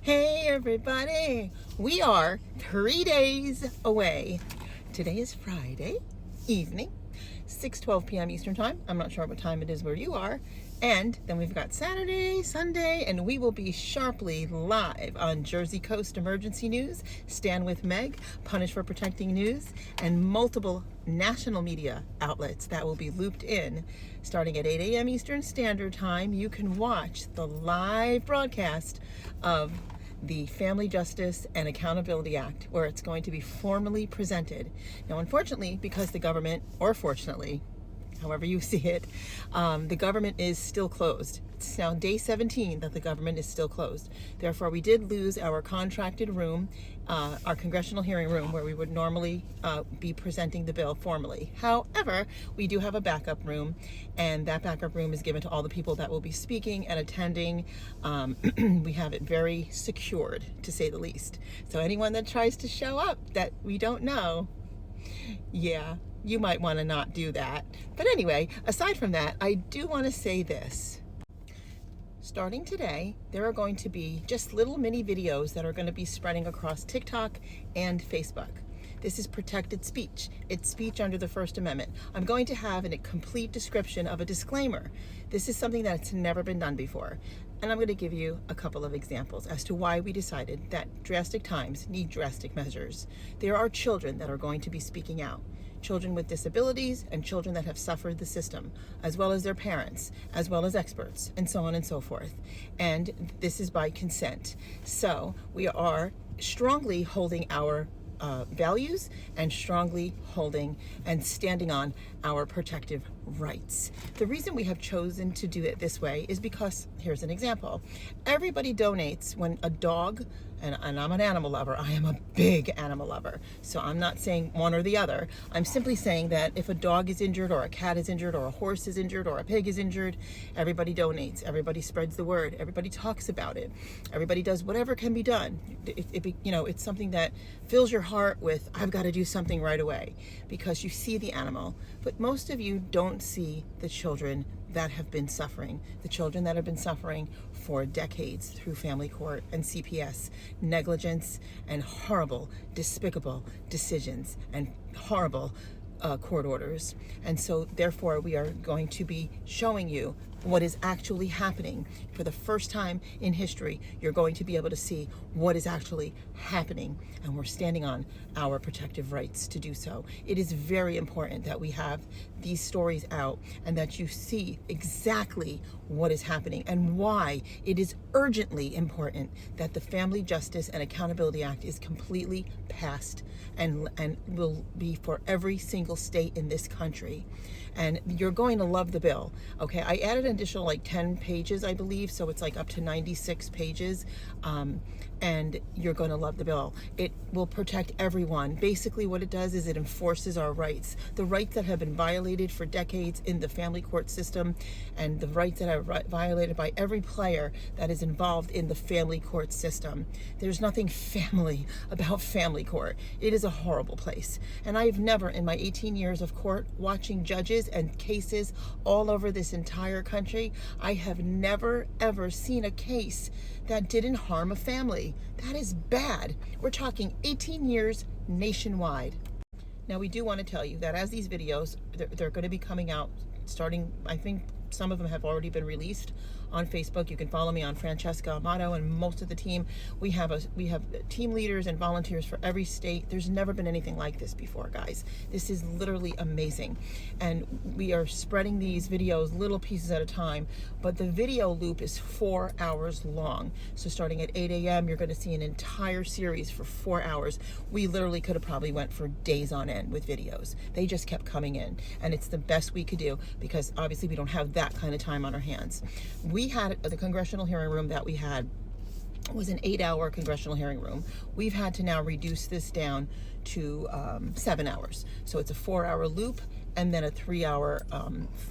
Hey everybody, we are 3 days away. Today is Friday evening, 6:12 p.m. Eastern time. I'm not sure what time it is where you are. And then we've got Saturday, Sunday, and we will be sharply live on Jersey Coast Emergency News, Stand With Meg, Punish for Protecting News, and multiple national media outlets that will be looped in. Starting at 8 a.m. Eastern Standard Time, you can watch the live broadcast of the Family Justice and Accountability Act, where it's going to be formally presented. Now, unfortunately, because the government, or fortunately, however you see it, the government is still closed. It's now day 17 that the government is still closed. Therefore, we did lose our contracted room, our congressional hearing room, where we would normally be presenting the bill formally. However, we do have a backup room, and that backup room is given to all the people that will be speaking and attending. We have it very secured, to say the least. So anyone that tries to show up that we don't know, yeah, you might want to not do that. But anyway, aside from that, I do want to say this. Starting today, there are going to be just little mini videos that are going to be spreading across TikTok and Facebook. This is protected speech. It's speech under the First Amendment. I'm going to have a complete description of a disclaimer. This is something that's never been done before. And I'm going to give you a couple of examples as to why we decided that drastic times need drastic measures. There are children that are going to be speaking out. Children with disabilities and children that have suffered the system, as well as their parents, as well as experts, and so on and so forth. And this is by consent. So we are strongly holding our values and strongly holding and standing on our protective rights. The reason we have chosen to do it this way is because, here's an example. Everybody donates when a dog, and I'm an animal lover, I am a big animal lover, so I'm not saying one or the other. I'm simply saying that if a dog is injured or a cat is injured or a horse is injured or a pig is injured, everybody donates, everybody spreads the word, everybody talks about it, everybody does whatever can be done. It's something that fills your heart with, I've got to do something right away, because you see the animal, but most of you don't see the children that have been suffering, the children that have been suffering for decades through family court and CPS, negligence and horrible, despicable decisions and horrible court orders. And so therefore we are going to be showing you what is actually happening. For the first time in history, you're going to be able to see what is actually happening, and we're standing on our protective rights to do so. It is very important that we have these stories out and that you see exactly what is happening and why it is urgently important that the Family Justice and Accountability Act is completely passed and will be for every single state in this country. And you're going to love the bill. Okay, I added an additional 10 pages, I believe, so it's up to 96 pages. And you're going to love the bill. It will protect everyone. Basically what it does is it enforces our rights, the rights that have been violated for decades in the family court system, and the rights that are violated by every player that is involved in the family court system. There's nothing family about family court. It is a horrible place. And I've never, in my 18 years of court, watching judges and cases all over this entire country, I have never ever seen a case that didn't harm a family. That is bad. We're talking 18 years nationwide. Now, we do want to tell you that as these videos, they're going to be coming out starting, I think some of them have already been released on Facebook. You can follow me on Francesca, Amato, and most of the team. We have team leaders and volunteers for every state. There's never been anything like this before, guys. This is literally amazing. And we are spreading these videos little pieces at a time, but the video loop is 4 hours long. So starting at 8 a.m., you're going to see an entire series for 4 hours. We literally could have probably went for days on end with videos. They just kept coming in, and it's the best we could do because obviously we don't have that kind of time on our hands. We had the congressional hearing room that we had was an 8-hour congressional hearing room. We've had to now reduce this down to 7 hours. So it's a 4-hour loop and then a 3-hour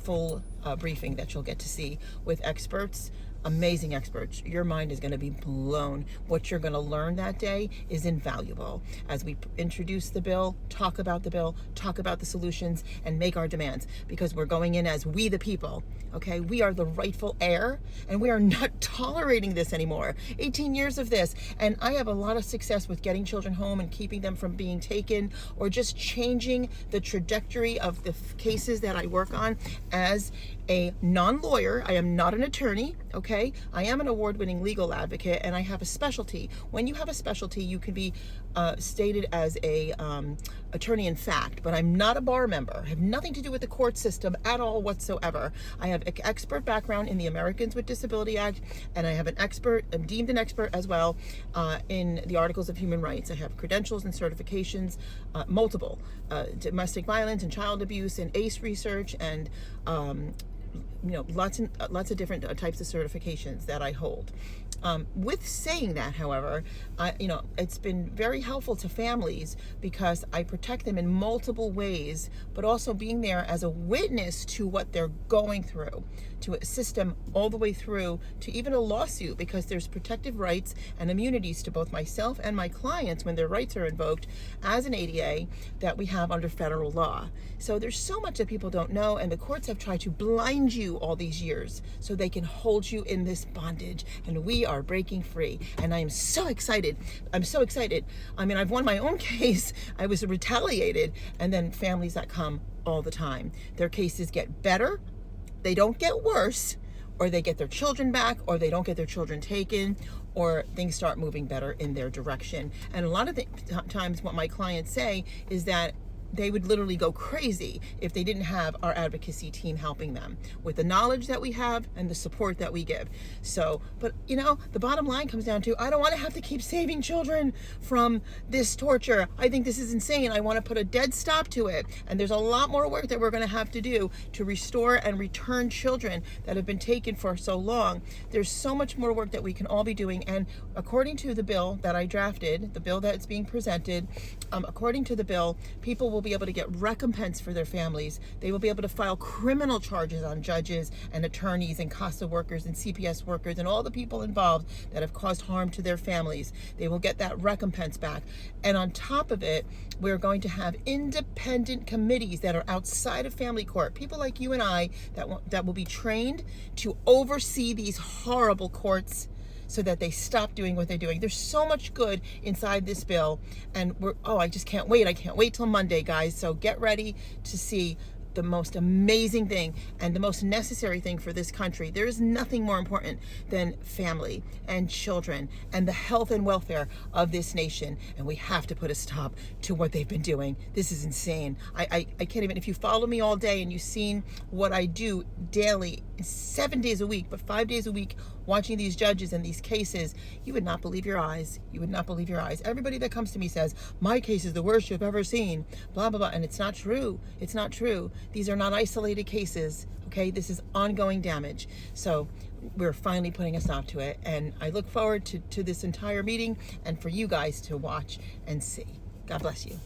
full briefing that you'll get to see with experts amazing experts. Your mind is going to be blown. What you're going to learn that day is invaluable as we introduce the bill, talk about the solutions, and make our demands, because we're going in as we the people. Okay, we are the rightful heir, and we are not tolerating this anymore. 18 years of this, and I have a lot of success with getting children home and keeping them from being taken, or just changing the trajectory of the cases that I work on as a non-lawyer. I am not an attorney, okay? I am an award-winning legal advocate, and I have a specialty. When you have a specialty, you can be stated as a attorney in fact, but I'm not a bar member. I have nothing to do with the court system at all whatsoever. I have an expert background in the Americans with Disability Act, and I have I'm deemed an expert as well in the Articles of Human Rights. I have credentials and certifications, multiple, domestic violence and child abuse and ACE research, and lots of different types of certifications that I hold. With saying that, however, it's been very helpful to families because I protect them in multiple ways, but also being there as a witness to what they're going through, to assist them all the way through to even a lawsuit, because there's protective rights and immunities to both myself and my clients when their rights are invoked as an ADA that we have under federal law. So there's so much that people don't know, and the courts have tried to blind you all these years so they can hold you in this bondage, and we are breaking free, and I am so excited. I'm so excited. I mean, I've won my own case. I was retaliated, and then families that come all the time. Their cases get better. They don't get worse, or they get their children back, or they don't get their children taken, or things start moving better in their direction. And a lot of times what my clients say is that they would literally go crazy if they didn't have our advocacy team helping them with the knowledge that we have and the support that we give. So, but the bottom line comes down to, I don't want to have to keep saving children from this torture. I think this is insane. I want to put a dead stop to it. And there's a lot more work that we're going to have to do to restore and return children that have been taken for so long. There's so much more work that we can all be doing. And according to the bill that I drafted, the bill that's being presented, according to the bill, people will be able to get recompense for their families. They will be able to file criminal charges on judges and attorneys and CASA workers and CPS workers and all the people involved that have caused harm to their families. They will get that recompense back. And on top of it, we're going to have independent committees that are outside of family court, people like you and I that will be trained to oversee these horrible courts, so that they stop doing what they're doing. There's so much good inside this bill, and I just can't wait. I can't wait till Monday, guys. So get ready to see the most amazing thing and the most necessary thing for this country. There is nothing more important than family and children and the health and welfare of this nation. And we have to put a stop to what they've been doing. This is insane. I can't even, if you follow me all day and you've seen what I do daily, 7 days a week, but 5 days a week, watching these judges and these cases, you would not believe your eyes. You would not believe your eyes. Everybody that comes to me says, my case is the worst you've ever seen, blah, blah, blah. And it's not true. It's not true. These are not isolated cases, okay? This is ongoing damage. So we're finally putting a stop to it. And I look forward to this entire meeting and for you guys to watch and see. God bless you.